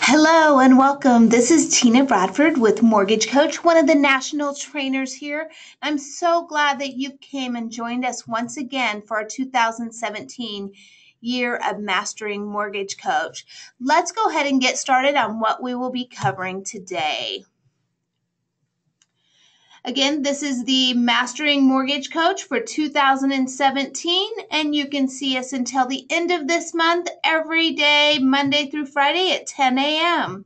Hello and welcome. This is Tina Bradford with Mortgage Coach, one of the national trainers here. I'm so glad that you came and joined us once again for our 2017 Year of Mastering Mortgage Coach. Let's go ahead and get started on what we will be covering today. Again, this is the Mastering Mortgage Coach for 2017, and you can see us until the end of this month every day, Monday through Friday at 10 a.m.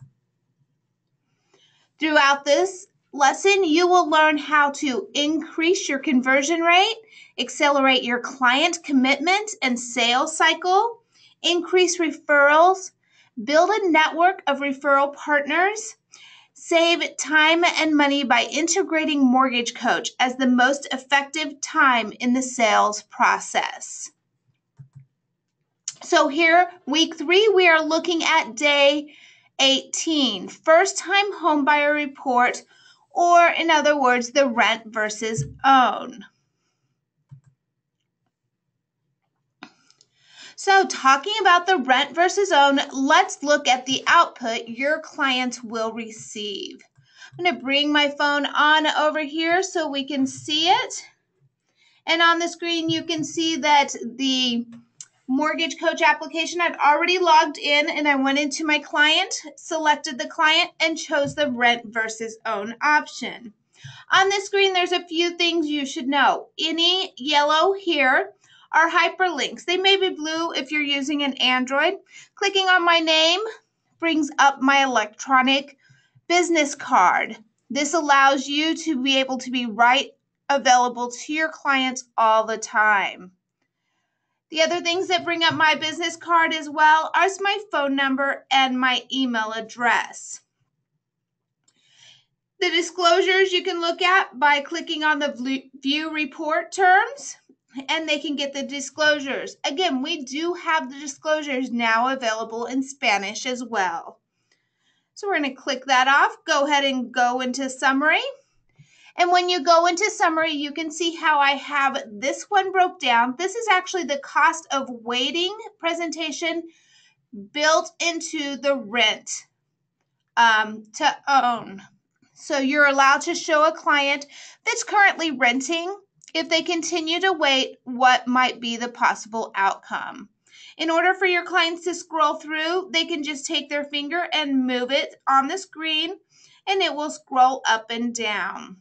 Throughout this lesson, you will learn how to increase your conversion rate, accelerate your client commitment and sales cycle, increase referrals, build a network of referral partners, save time and money by integrating Mortgage Coach as the most effective time in the sales process. So here, week 3, we are looking at day 18, first-time homebuyer report, or in other words, the rent versus own. So talking about the rent versus own, let's look at the output your clients will receive. I'm going to bring my phone on over here so we can see it. And on the screen, you can see that the Mortgage Coach application, I've already logged in and I went into my client, selected the client, and chose the rent versus own option. On this screen, there's a few things you should know. Any yellow here are hyperlinks. They may be blue if you're using an Android. Clicking on my name brings up my electronic business card. This allows you to be able to be right available to your clients all the time. The other things that bring up my business card as well are my phone number and my email address. The disclosures you can look at by clicking on the view report terms, and they can get the disclosures. Again, we do have the disclosures now available in Spanish as well. So we're going to click that off, go ahead and go into summary. And when you go into summary, you can see how I have this one broke down. This is actually the cost of waiting presentation built into the rent to own. So you're allowed to show a client that's currently renting, if they continue to wait, what might be the possible outcome. In order for your clients to scroll through, they can just take their finger and move it on the screen, and it will scroll up and down.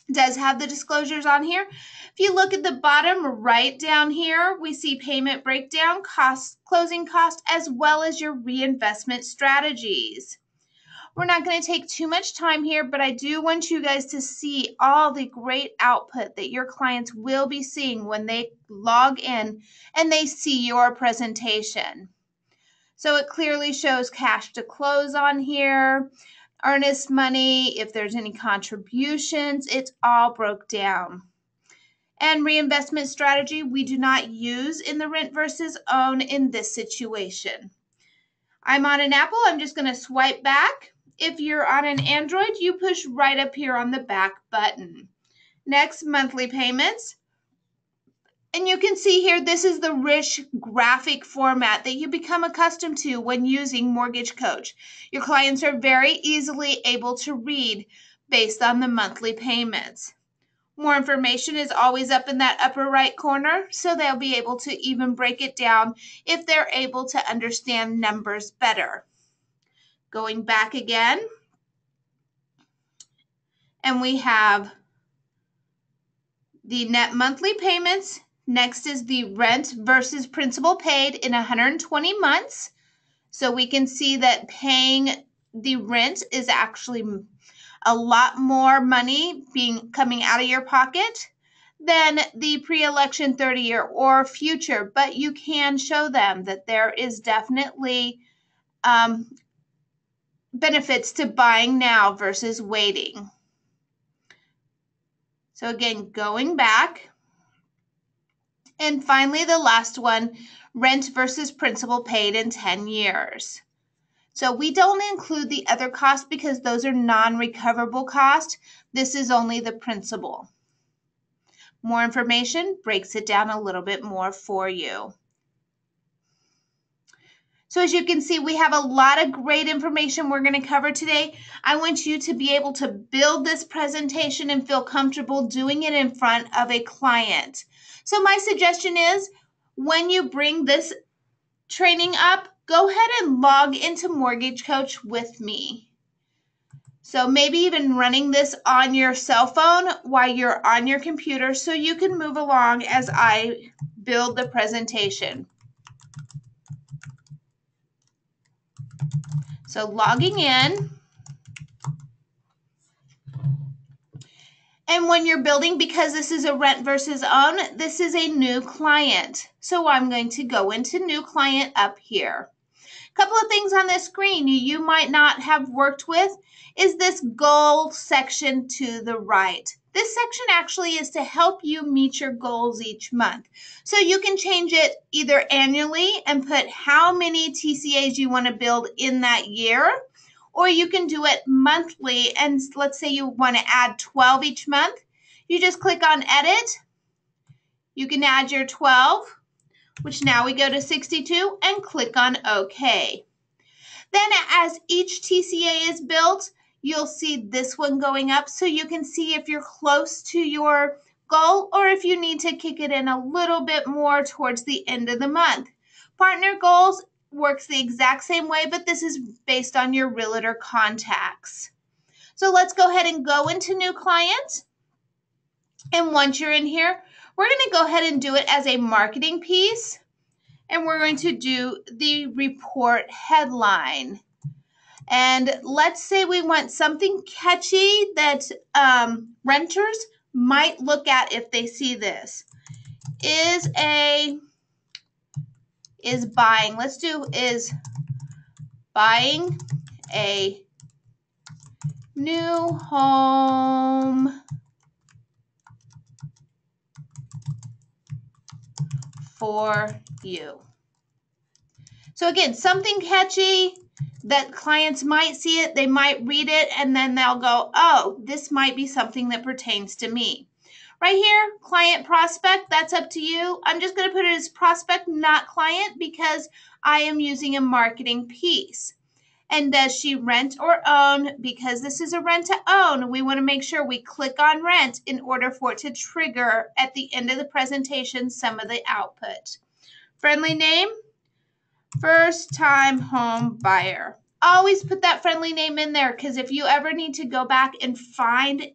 It does have the disclosures on here. If you look at the bottom right down here, we see payment breakdown, cost, closing cost, as well as your reinvestment strategies. We're not going to take too much time here, but I do want you guys to see all the great output that your clients will be seeing when they log in and they see your presentation. So it clearly shows cash to close on here, earnest money, if there's any contributions, it's all broke down. And reinvestment strategy, we do not use in the rent versus own in this situation. I'm on an Apple, I'm just going to swipe back. If you're on an Android, you push right up here on the back button. Next, monthly payments. And you can see here, this is the rich graphic format that you become accustomed to when using Mortgage Coach. Your clients are very easily able to read based on the monthly payments. More information is always up in that upper right corner, so they'll be able to even break it down if they're able to understand numbers better. Going back again, and we have the net monthly payments. Next is the rent versus principal paid in 120 months. So we can see that paying the rent is actually a lot more money coming out of your pocket than the pre-election 30-year or future, but you can show them that there is definitely benefits to buying now versus waiting. So again, going back. And finally, the last one, rent versus principal paid in 10 years. So we don't include the other costs because those are non-recoverable costs. This is only the principal. More information breaks it down a little bit more for you. So as you can see, we have a lot of great information we're going to cover today. I want you to be able to build this presentation and feel comfortable doing it in front of a client. So my suggestion is when you bring this training up, go ahead and log into Mortgage Coach with me. So maybe even running this on your cell phone while you're on your computer so you can move along as I build the presentation. So logging in. And when you're building, because this is a rent versus own, this is a new client. So I'm going to go into new client up here. A couple of things on this screen you might not have worked with is this goal section to the right. This section actually is to help you meet your goals each month. So you can change it either annually and put how many TCAs you want to build in that year, or you can do it monthly. And let's say you want to add 12 each month. You just click on edit. You can add your 12, which now we go to 62, and click on OK. Then as each TCA is built, you'll see this one going up so you can see if you're close to your goal or if you need to kick it in a little bit more towards the end of the month. Partner goals works the exact same way, but this is based on your realtor contacts. So let's go ahead and go into new client. And once you're in here, we're going to go ahead and do it as a marketing piece. And we're going to do the report headline. And let's say we want something catchy that renters might look at if they see this. Is buying. Let's do is buying a new home for you. So again, something catchy that clients might see it, they might read it, and then they'll go, oh, this might be something that pertains to me. Right here, client prospect, that's up to you. I'm just going to put it as prospect, not client, because I am using a marketing piece. And does she rent or own? Because this is a rent to own, we want to make sure we click on rent in order for it to trigger at the end of the presentation some of the output. Friendly name, first time home buyer. Always put that friendly name in there because if you ever need to go back and find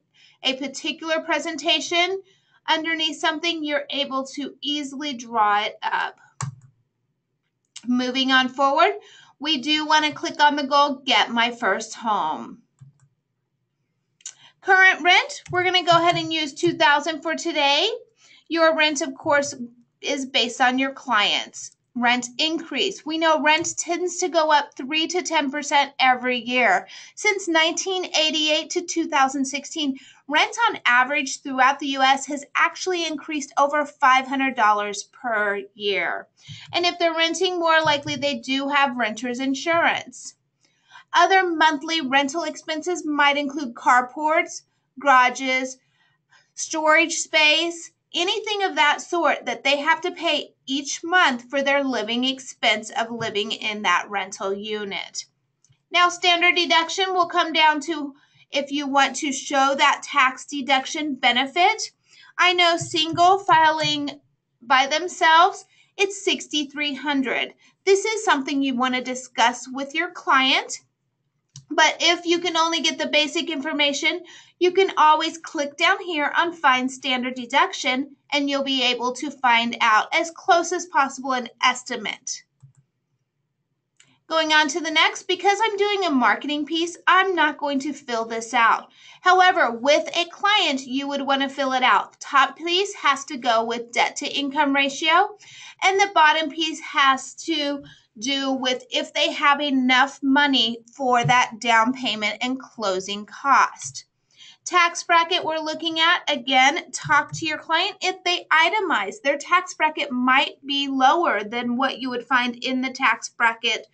a particular presentation underneath something, you're able to easily draw it up. Moving on forward, we do want to click on the goal, get my first home. Current rent, we're going to go ahead and use $2,000 for today. Your rent, of course, is based on your clients. Rent increase. We know rent tends to go up 3 to 10% every year. Since 1988 to 2016, rent on average throughout the U.S. has actually increased over $500 per year. And if they're renting more, likely they do have renter's insurance. Other monthly rental expenses might include carports, garages, storage space, anything of that sort that they have to pay each month for their living expense of living in that rental unit. Now, standard deduction will come down to if you want to show that tax deduction benefit. I know single filing by themselves, it's $6,300. This is something you want to discuss with your client. But if you can only get the basic information, you can always click down here on Find Standard Deduction, and you'll be able to find out as close as possible an estimate. Going on to the next, because I'm doing a marketing piece, I'm not going to fill this out. However, with a client, you would want to fill it out. Top piece has to go with debt to income ratio, and the bottom piece has to do with if they have enough money for that down payment and closing cost. Tax bracket we're looking at, again, talk to your client. If they itemize, their tax bracket might be lower than what you would find in the tax bracket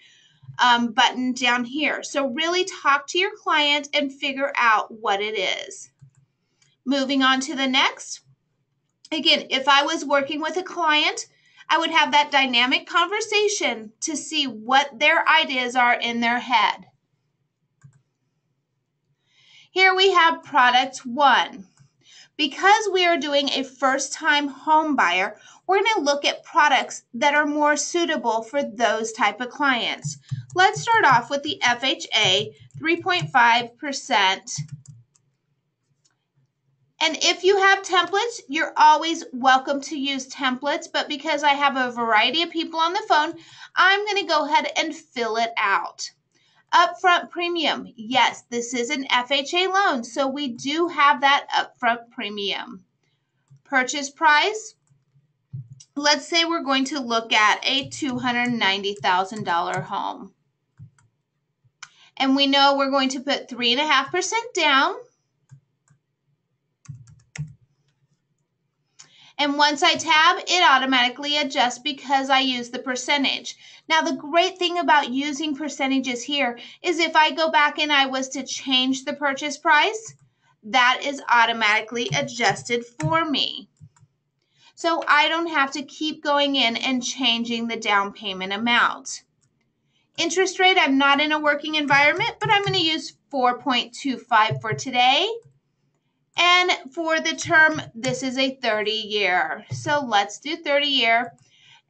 button down here. So really talk to your client and figure out what it is. Moving on to the next. Again, if I was working with a client, I would have that dynamic conversation to see what their ideas are in their head. Here we have product 1. Because we are doing a first-time home buyer, we're going to look at products that are more suitable for those type of clients. Let's start off with the FHA 3.5%. And if you have templates, you're always welcome to use templates, but because I have a variety of people on the phone, I'm going to go ahead and fill it out. Upfront premium. Yes, this is an FHA loan, so we do have that upfront premium. Purchase price. Let's say we're going to look at a $290,000 home. And we know we're going to put 3.5% down. And once I tab, it automatically adjusts because I use the percentage. Now, the great thing about using percentages here is if I go back and I was to change the purchase price, that is automatically adjusted for me. So I don't have to keep going in and changing the down payment amount. Interest rate, I'm not in a working environment, but I'm going to use 4.25 for today. And for the term, this is a 30-year. So let's do 30-year.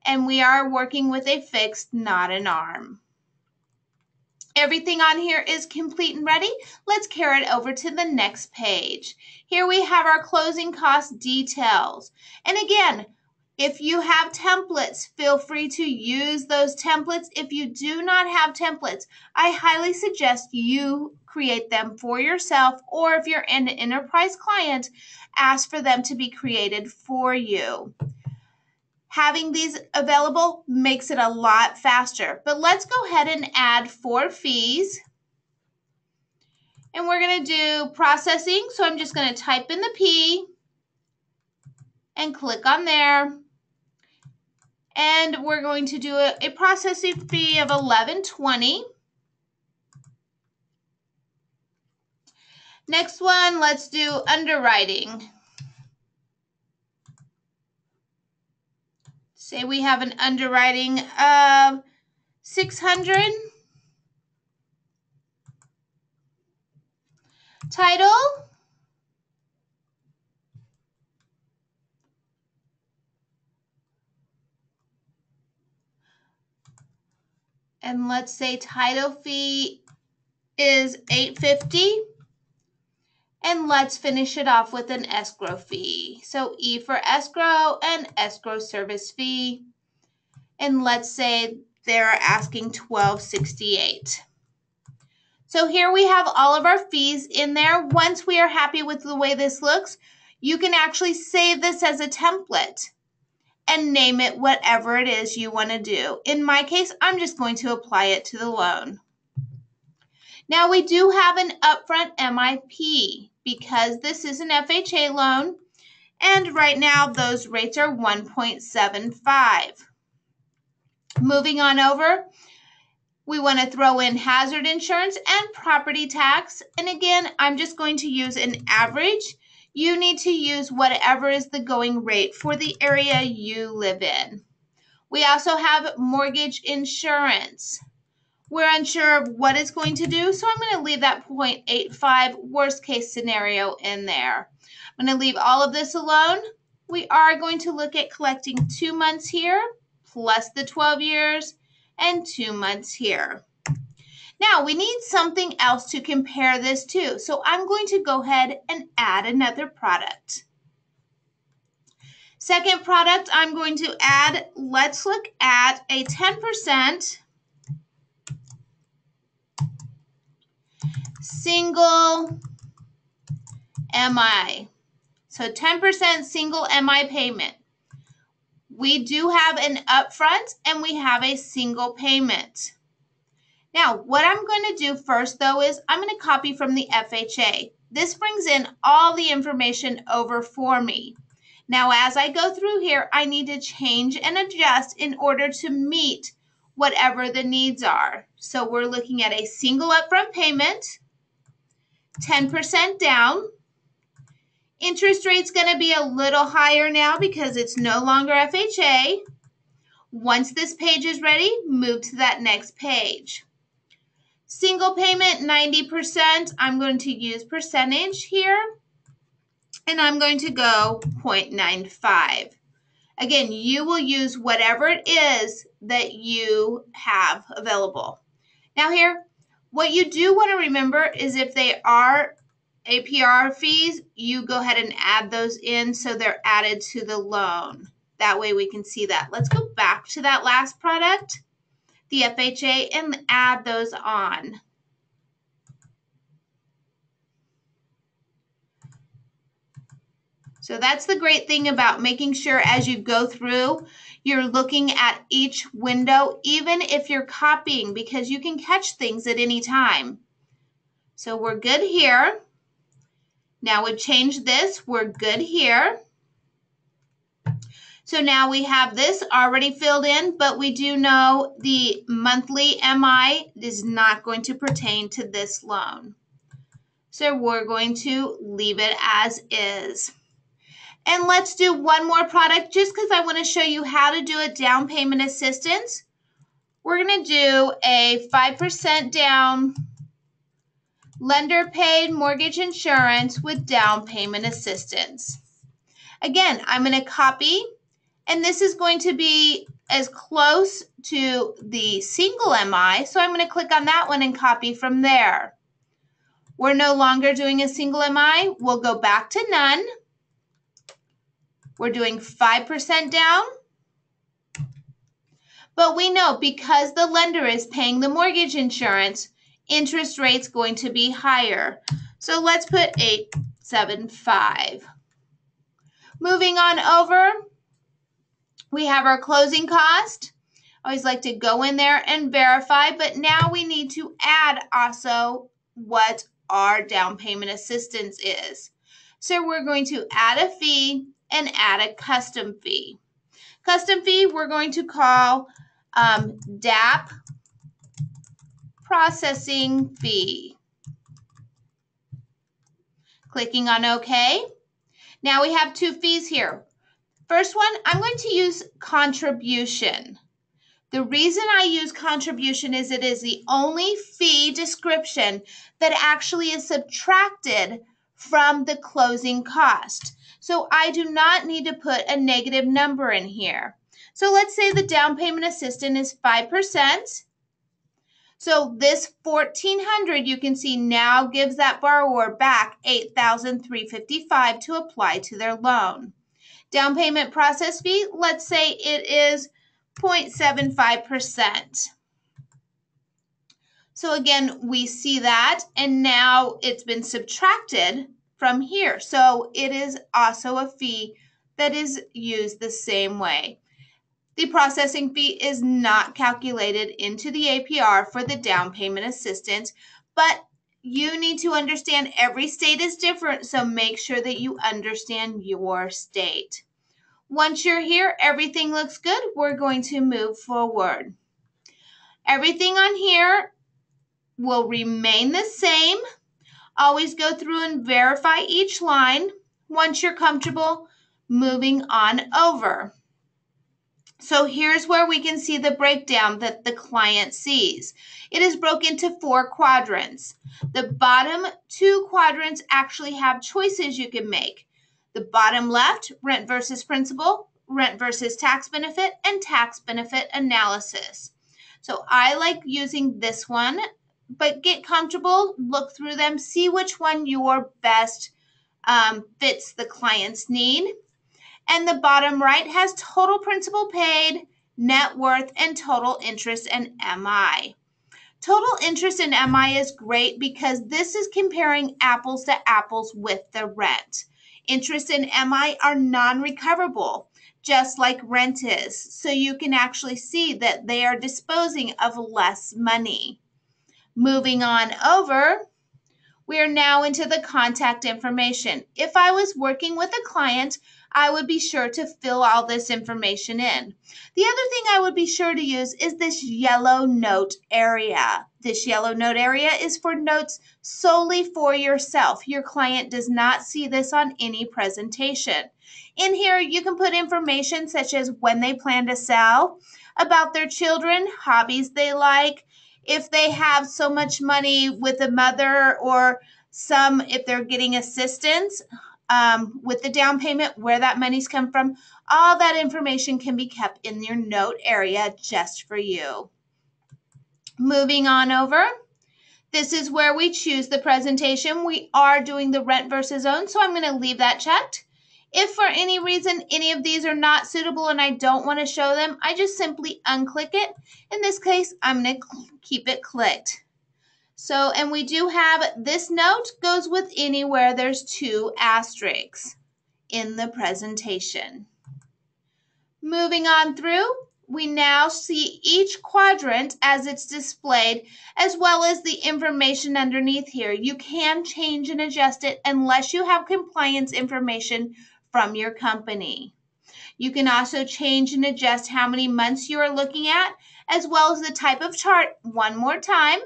And we are working with a fixed, not an ARM. Everything on here is complete and ready. Let's carry it over to the next page. Here we have our closing cost details. And again, if you have templates, feel free to use those templates. If you do not have templates, I highly suggest you create them for yourself, or if you're an enterprise client, ask for them to be created for you. Having these available makes it a lot faster. But let's go ahead and add 4 fees. And we're going to do processing. So I'm just going to type in the P and click on there. And we're going to do a processing fee of $11.20. Next one, let's do underwriting. Say we have an underwriting of $600. Title. And let's say title fee is $8.50. And let's finish it off with an escrow fee. So E for escrow and escrow service fee. And let's say they're asking $12.68. So here we have all of our fees in there. Once we are happy with the way this looks, you can actually save this as a template and name it whatever it is you want to do. In my case, I'm just going to apply it to the loan. Now we do have an upfront MIP because this is an FHA loan, and right now those rates are 1.75. Moving on over, we want to throw in hazard insurance and property tax, and again, I'm just going to use an average. You need to use whatever is the going rate for the area you live in. We also have mortgage insurance. We're unsure of what it's going to do, so I'm going to leave that 0.85 worst case scenario in there. I'm going to leave all of this alone. We are going to look at collecting 2 months here, plus the 12 years, and 2 months here. Now, we need something else to compare this to, so I'm going to go ahead and add another product. Second product I'm going to add, let's look at a 10% single MI. So 10% single MI payment. We do have an upfront and we have a single payment. Now, what I'm going to do first, though, is I'm going to copy from the FHA. This brings in all the information over for me. Now, as I go through here, I need to change and adjust in order to meet whatever the needs are. So we're looking at a single upfront payment, 10% down. Interest rate's going to be a little higher now because it's no longer FHA. Once this page is ready, move to that next page. Single payment, 90%. I'm going to use percentage here, and I'm going to go 0.95. Again, you will use whatever it is that you have available. Now here, what you do want to remember is if they are APR fees, you go ahead and add those in so they're added to the loan. That way we can see that. Let's go back to that last product, the FHA, and add those on. So that's the great thing about making sure as you go through, you're looking at each window, even if you're copying, because you can catch things at any time. So we're good here. Now we've changed this. We're good here. So now we have this already filled in, but we do know the monthly MI is not going to pertain to this loan. So we're going to leave it as is. And let's do one more product just because I want to show you how to do a down payment assistance. We're going to do a 5% down lender paid mortgage insurance with down payment assistance. Again, I'm going to copy, and this is going to be as close to the single MI, so I'm going to click on that one and copy from there. We're no longer doing a single MI. We'll go back to none. We're doing 5% down. But we know because the lender is paying the mortgage insurance, interest rate's going to be higher. So let's put 875. Moving on over, we have our closing cost. I always like to go in there and verify, but now we need to add also what our down payment assistance is. So we're going to add a fee and add a custom fee. Custom fee we're going to call DAP processing fee. Clicking on OK. Now we have two fees here. First one, I'm going to use contribution. The reason I use contribution is it is the only fee description that actually is subtracted from the closing cost. So I do not need to put a negative number in here. So let's say the down payment assistance is 5%. So this $1,400 you can see now gives that borrower back $8,355 to apply to their loan. Down payment process fee, let's say it is 0.75%. So again, we see that, and now it's been subtracted from here. So it is also a fee that is used the same way. The processing fee is not calculated into the APR for the down payment assistance, but you need to understand every state is different, so make sure that you understand your state. Once you're here, everything looks good. We're going to move forward. Everything on here will remain the same. Always go through and verify each line. Once you're comfortable, moving on over. So here's where we can see the breakdown that the client sees. It is broken into 4 quadrants. The bottom 2 quadrants actually have choices you can make. The bottom left, rent versus principal, rent versus tax benefit, and tax benefit analysis. So I like using this one, but get comfortable, look through them, see which one your best fits the client's need. And the bottom right has total principal paid, net worth, and total interest and MI. Total interest and MI is great because this is comparing apples to apples with the rent. Interest and MI are non-recoverable, just like rent is. So you can actually see that they are disposing of less money. Moving on over, we are now into the contact information. If I was working with a client, I would be sure to fill all this information in. The other thing I would be sure to use is this yellow note area. This yellow note area is for notes solely for yourself. Your client does not see this on any presentation. In here, you can put information such as when they plan to sell, about their children, hobbies they like, if they have so much money with a mother or some, if they're getting assistance with the down payment, where that money's come from. All that information can be kept in your note area just for you. Moving on over. This is where we choose the presentation. We are doing the rent versus own, so I'm going to leave that checked. If for any reason any of these are not suitable and I don't want to show them, I just simply unclick it. In this case, I'm going to keep it clicked. So, and we do have this note goes with anywhere there's 2 asterisks in the presentation. Moving on through, we now see each quadrant as it's displayed, as well as the information underneath here. You can change and adjust it unless you have compliance information from your company. You can also change and adjust how many months you are looking at, as well as the type of chart one more time.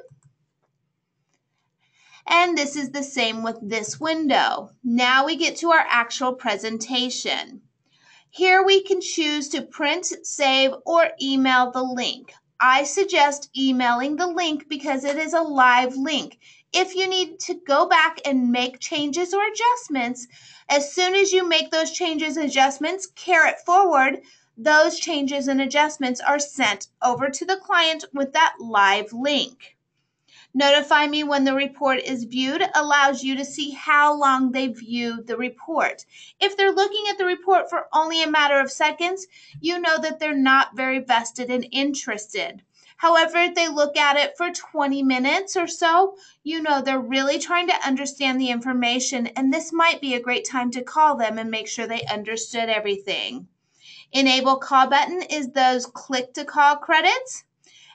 And this is the same with this window. Now we get to our actual presentation. Here we can choose to print, save, or email the link. I suggest emailing the link because it is a live link. If you need to go back and make changes or adjustments, as soon as you make those changes and adjustments, carry it forward, those changes and adjustments are sent over to the client with that live link. Notify me when the report is viewed allows you to see how long they viewed the report. If they're looking at the report for only a matter of seconds, you know that they're not very vested and interested. However, if they look at it for 20 minutes or so, you know they're really trying to understand the information, and this might be a great time to call them and make sure they understood everything. Enable call button is those click to call credits.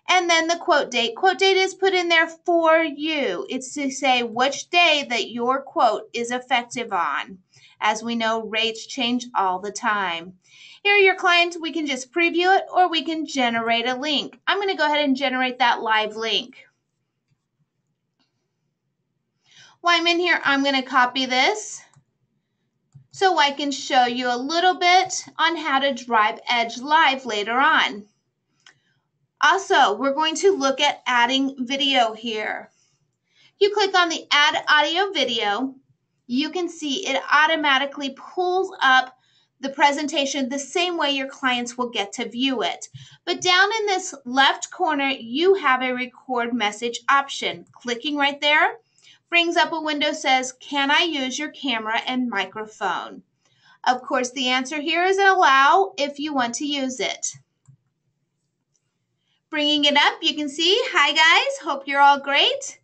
And then the quote date. Quote date is put in there for you. It's to say which day that your quote is effective on. As we know, rates change all the time. Here are your clients. We can just preview it or we can generate a link. I'm going to go ahead and generate that live link. While I'm in here, I'm going to copy this so I can show you a little bit on how to drive Edge Live later on. Also, we're going to look at adding video here. You click on the Add Audio Video, you can see it automatically pulls up the presentation the same way your clients will get to view it. But down in this left corner, you have a record message option. Clicking right there brings up a window that says, "Can I use your camera and microphone?" Of course, the answer here is allow if you want to use it. Bringing it up, you can see, hi guys, hope you're all great.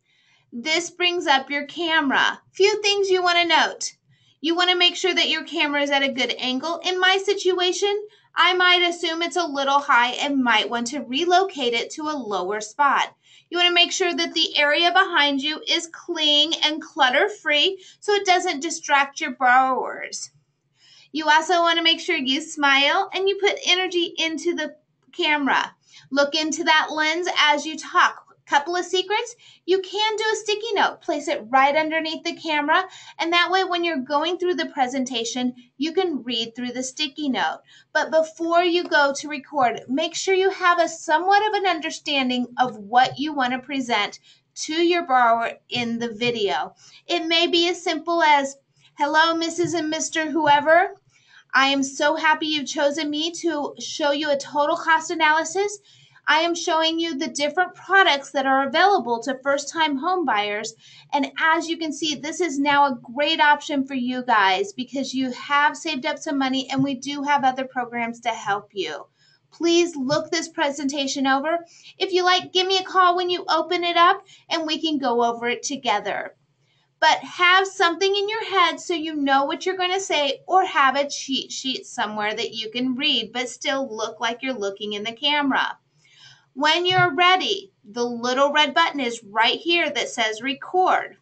This brings up your camera. Few things you want to note. You want to make sure that your camera is at a good angle. In my situation, I might assume it's a little high and might want to relocate it to a lower spot. You want to make sure that the area behind you is clean and clutter-free so it doesn't distract your borrowers. You also want to make sure you smile and you put energy into the camera. Look into that lens as you talk. Couple of secrets, you can do a sticky note. Place it right underneath the camera, and that way when you're going through the presentation, you can read through the sticky note. But before you go to record, make sure you have a somewhat of an understanding of what you want to present to your borrower in the video. It may be as simple as, "Hello, Mrs. and Mr. Whoever. I am so happy you've chosen me to show you a total cost analysis. I am showing you the different products that are available to first-time home buyers. And as you can see, this is now a great option for you guys because you have saved up some money and we do have other programs to help you. Please look this presentation over. If you like, give me a call when you open it up and we can go over it together." But have something in your head so you know what you're going to say, or have a cheat sheet somewhere that you can read but still look like you're looking in the camera. When you're ready, the little red button is right here that says record.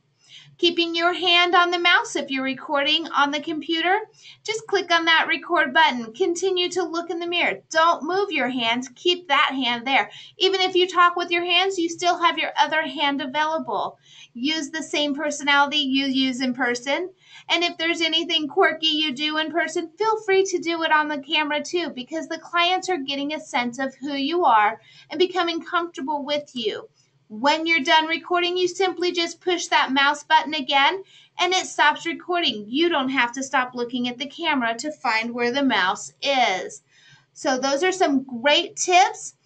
Keeping your hand on the mouse if you're recording on the computer, just click on that record button. Continue to look in the mirror. Don't move your hand. Keep that hand there. Even if you talk with your hands, you still have your other hand available. Use the same personality you use in person. And if there's anything quirky you do in person, feel free to do it on the camera too, because the clients are getting a sense of who you are and becoming comfortable with you. When you're done recording, you simply just push that mouse button again and it stops recording. You don't have to stop looking at the camera to find where the mouse is. So those are some great tips.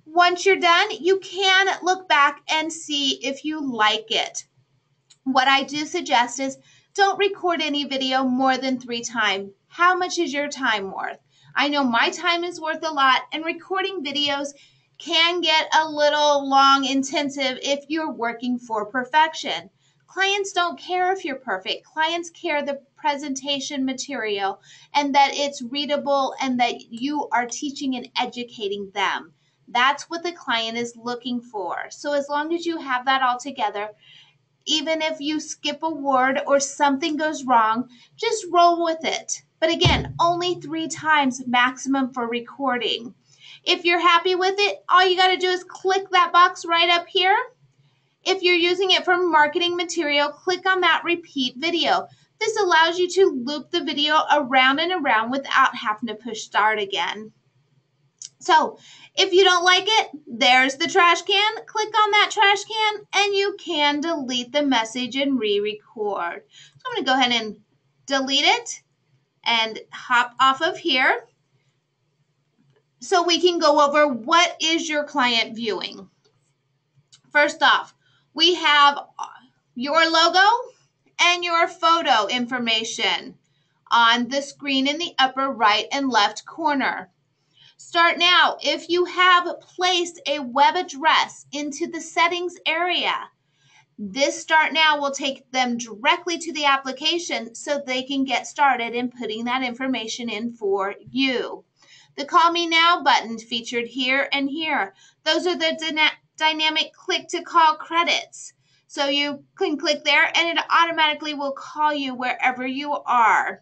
Once you're done, you can look back and see if you like it. What I do suggest is don't record any video more than 3 times. How much is your time worth? I know my time is worth a lot, and recording videos can get a little long, intensive if you're working for perfection. Clients don't care if you're perfect. Clients care the presentation material and that it's readable and that you are teaching and educating them. That's what the client is looking for. So as long as you have that all together, even if you skip a word or something goes wrong, just roll with it. But again, only 3 times maximum for recording. If you're happy with it, all you got to do is click that box right up here. If you're using it for marketing material, click on that repeat video. This allows you to loop the video around and around without having to push start again. So if you don't like it, there's the trash can. Click on that trash can and you can delete the message and re-record. So I'm going to go ahead and delete it and hop off of here so we can go over what is your client viewing. First off, we have your logo and your photo information on the screen in the upper right and left corner. Start now. If you have placed a web address into the settings area, this Start Now will take them directly to the application so they can get started in putting that information in for you. The Call Me Now button featured here and here. Those are the dynamic click to call credits. So you can click there and it automatically will call you wherever you are.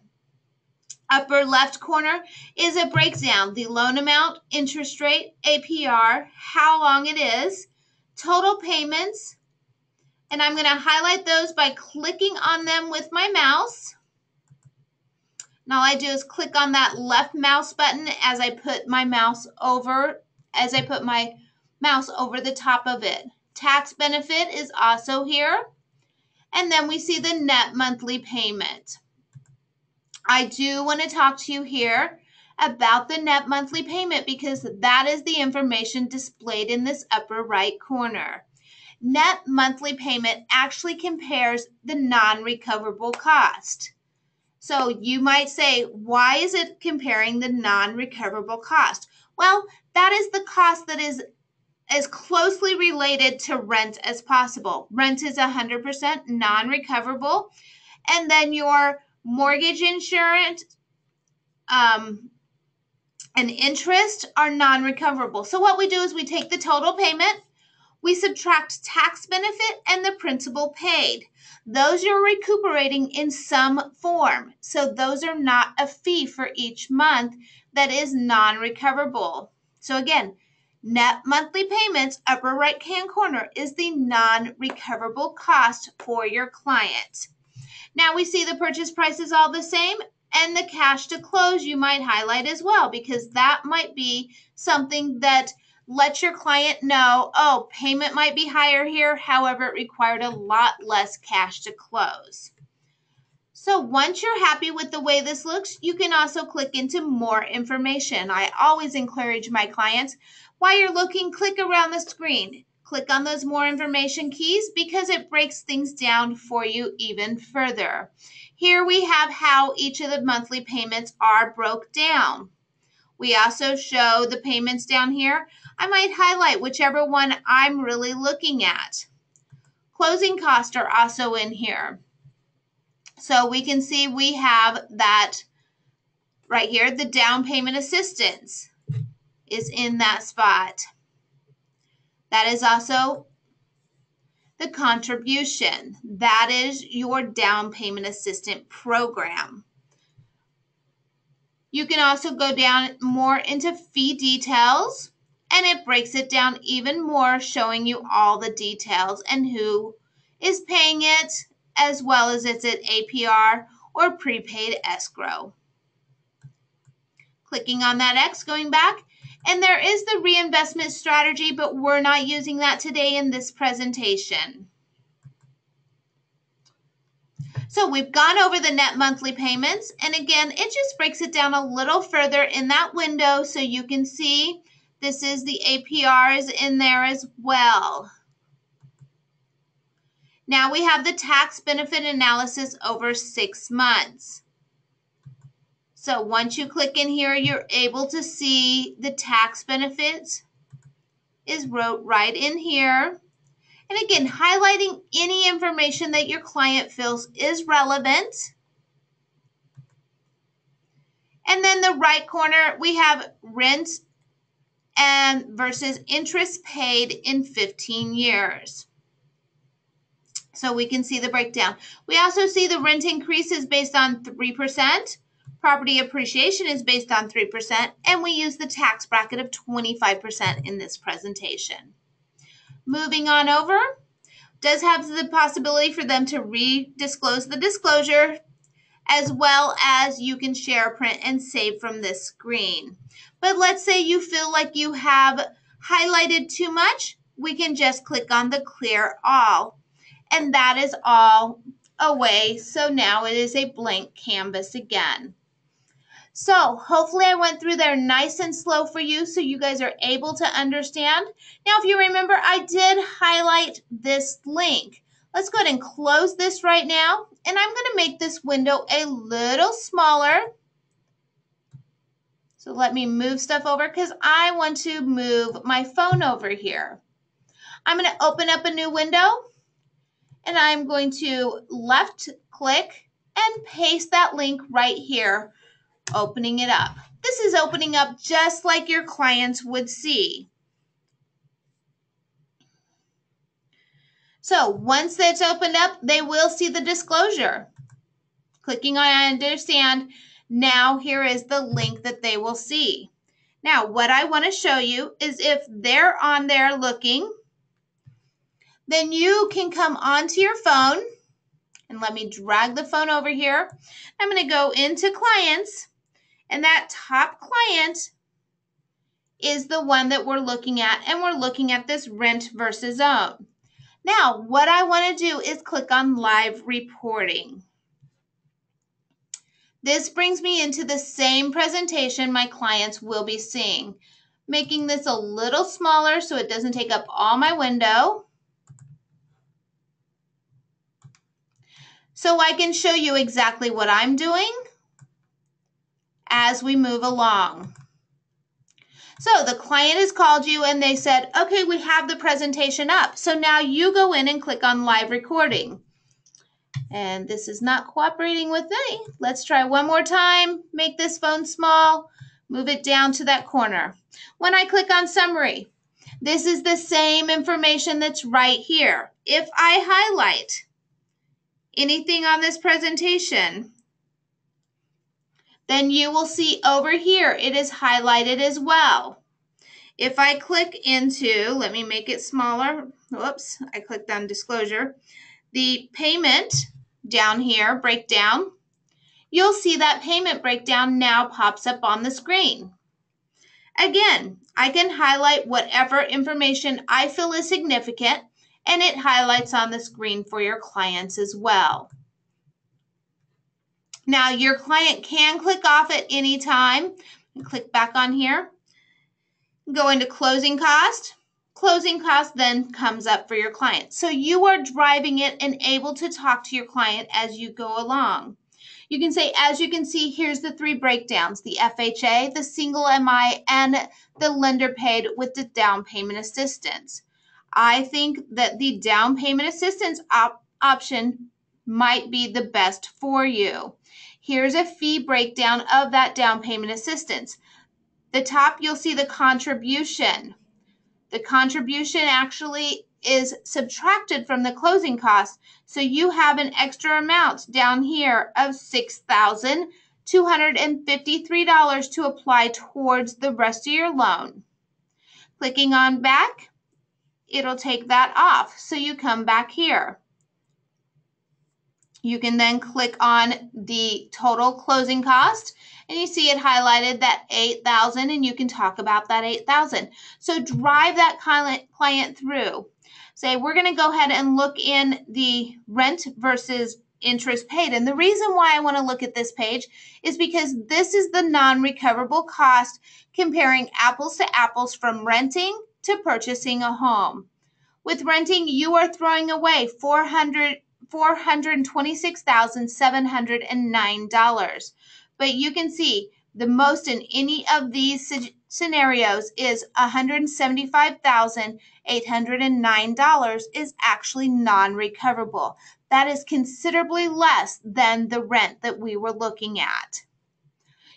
Upper left corner is a breakdown, the loan amount, interest rate, APR, how long it is, total payments, and I'm going to highlight those by clicking on them with my mouse. And all I do is click on that left mouse button as I put my mouse over the top of it. Tax benefit is also here. And then we see the net monthly payment. I do want to talk to you here about the net monthly payment because that is the information displayed in this upper right corner. Net monthly payment actually compares the non-recoverable cost. So you might say, why is it comparing the non-recoverable cost? Well, that is the cost that is as closely related to rent as possible. Rent is 100% non-recoverable. And then your mortgage insurance and interest are non-recoverable. So what we do is we take the total payment, we subtract tax benefit and the principal paid. Those you're recuperating in some form. So those are not a fee for each month that is non-recoverable. So again, net monthly payments, upper right-hand corner, is the non-recoverable cost for your client. Now we see the purchase price is all the same, and the cash to close you might highlight as well, because that might be something that lets your client know, oh, payment might be higher here, however, it required a lot less cash to close. So once you're happy with the way this looks, you can also click into more information. I always encourage my clients, while you're looking, click around the screen. Click on those more information keys because it breaks things down for you even further. Here we have how each of the monthly payments are broke down. We also show the payments down here. I might highlight whichever one I'm really looking at. Closing costs are also in here. So we can see we have that right here. The down payment assistance is in that spot. That is also the contribution. That is your down payment assistance program. You can also go down more into fee details, and it breaks it down even more, showing you all the details and who is paying it, as well as is it APR or prepaid escrow. Clicking on that X, going back, and there is the reinvestment strategy, but we're not using that today in this presentation. So we've gone over the net monthly payments, and again, it just breaks it down a little further in that window so you can see this is the APRs in there as well. Now we have the tax benefit analysis over 6 months. So once you click in here, you're able to see the tax benefits is wrote right in here. And again, highlighting any information that your client feels is relevant. And then the right corner, we have rent and versus interest paid in 15 years. So we can see the breakdown. We also see the rent increase is based on 3%. Property appreciation is based on 3%. And we use the tax bracket of 25% in this presentation. Moving on over, does have the possibility for them to re-disclose the disclosure, as well as you can share, print, and save from this screen. But let's say you feel like you have highlighted too much, we can just click on the clear all. And that is all away. So now it is a blank canvas again. So hopefully I went through there nice and slow for you so you guys are able to understand. Now, if you remember, I did highlight this link. Let's go ahead and close this right now. And I'm going to make this window a little smaller. So let me move stuff over because I want to move my phone over here. I'm going to open up a new window. And I'm going to left click and paste that link right here, opening it up. This is opening up just like your clients would see. So once that's opened up, they will see the disclosure. Clicking on I understand, now here is the link that they will see. Now, what I want to show you is if they're on there looking, then you can come onto your phone, and let me drag the phone over here. I'm going to go into clients, and that top client is the one that we're looking at, and we're looking at this rent versus own. Now, what I want to do is click on live reporting. This brings me into the same presentation my clients will be seeing, making this a little smaller so it doesn't take up all my window. So I can show you exactly what I'm doing as we move along. So the client has called you and they said, okay, we have the presentation up. So now you go in and click on live recording. And this is not cooperating with me. Let's try one more time. Make this phone small. Move it down to that corner. When I click on summary, this is the same information that's right here. If I highlight anything on this presentation, then you will see over here it is highlighted as well. If I click into, let me make it smaller. Whoops, I clicked on disclosure. The payment down here, breakdown, you'll see that payment breakdown now pops up on the screen. Again, I can highlight whatever information I feel is significant, and it highlights on the screen for your clients as well. Now, your client can click off at any time. Click back on here. Go into closing cost. Closing cost then comes up for your client. So you are driving it and able to talk to your client as you go along. You can say, as you can see, here's the 3 breakdowns, the FHA, the single MI, and the lender paid with the down payment assistance. I think that the down payment assistance option might be the best for you. Here's a fee breakdown of that down payment assistance. The top, you'll see the contribution. The contribution actually is subtracted from the closing cost. So you have an extra amount down here of $6,253 to apply towards the rest of your loan. Clicking on back, it'll take that off. So you come back here. You can then click on the total closing cost, and you see it highlighted that $8,000, and you can talk about that $8,000. So drive that client through. Say, we're going to go ahead and look in the rent versus interest paid. And the reason why I want to look at this page is because this is the non-recoverable cost comparing apples to apples from renting to purchasing a home. With renting, you are throwing away $426,709. But you can see the most in any of these scenarios is $175,809 is actually non-recoverable. That is considerably less than the rent that we were looking at.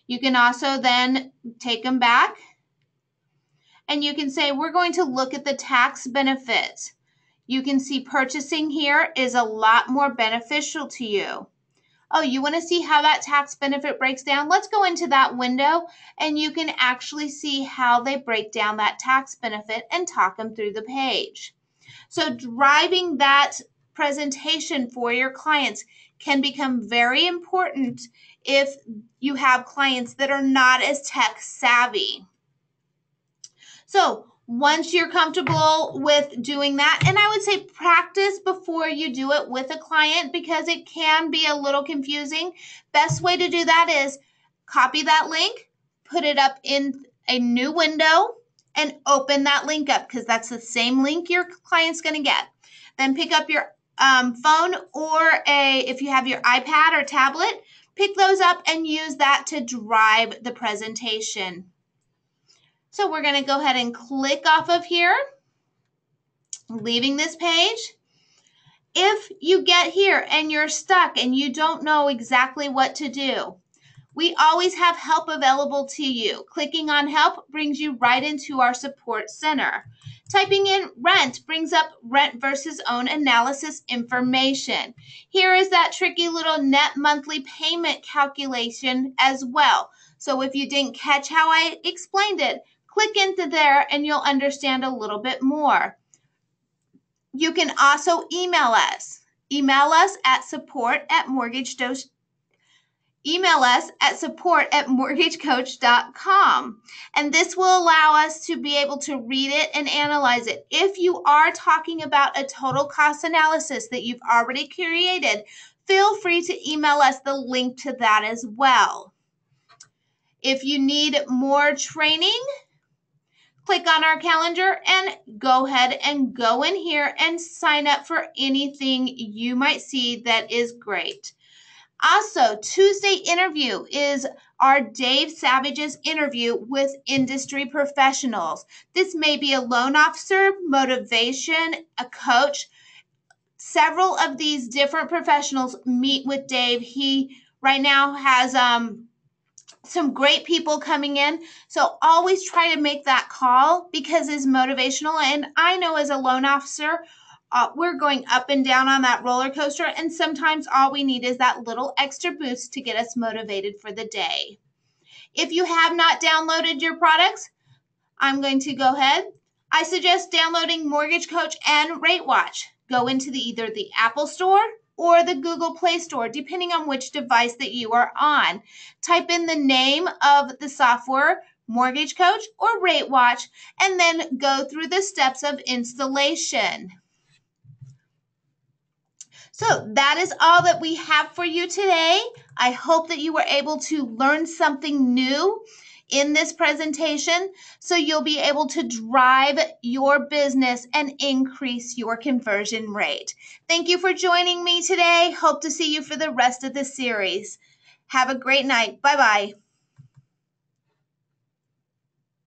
You can also then take them back, and you can say, we're going to look at the tax benefits. You can see purchasing here is a lot more beneficial to you. Oh, you want to see how that tax benefit breaks down? Let's go into that window, and you can actually see how they break down that tax benefit and talk them through the page. So driving that presentation for your clients can become very important if you have clients that are not as tech savvy. So once you're comfortable with doing that, and I would say practice before you do it with a client because it can be a little confusing. Best way to do that is copy that link, put it up in a new window, and open that link up because that's the same link your client's going to get. Then pick up your phone or if you have your iPad or tablet, pick those up and use that to drive the presentation. So we're going to go ahead and click off of here, leaving this page. If you get here and you're stuck and you don't know exactly what to do, we always have help available to you. Clicking on help brings you right into our support center. Typing in rent brings up rent versus own analysis information. Here is that tricky little net monthly payment calculation as well. So if you didn't catch how I explained it, click into there and you'll understand a little bit more. You can also email us. Email us at support@mortgagecoach.com. And this will allow us to be able to read it and analyze it. If you are talking about a total cost analysis that you've already created, feel free to email us the link to that as well. If you need more training, click on our calendar and go ahead and go in here and sign up for anything you might see that is great. Also, Tuesday interview is our Dave Savage's interview with industry professionals. This may be a loan officer, motivation, a coach. Several of these different professionals meet with Dave. He right now has some great people coming in. So always try to make that call because it's motivational. And I know as a loan officer, we're going up and down on that roller coaster. And sometimes all we need is that little extra boost to get us motivated for the day. If you have not downloaded your products, I'm going to go ahead. I suggest downloading Mortgage Coach and Rate Watch. Go into either the Apple Store or the Google Play Store, depending on which device that you are on. Type in the name of the software, Mortgage Coach or Rate Watch, and then go through the steps of installation. So that is all that we have for you today. I hope that you were able to learn something new in this presentation so you'll be able to drive your business and increase your conversion rate. Thank you for joining me today. Hope to see you for the rest of the series. Have a great night. Bye-bye.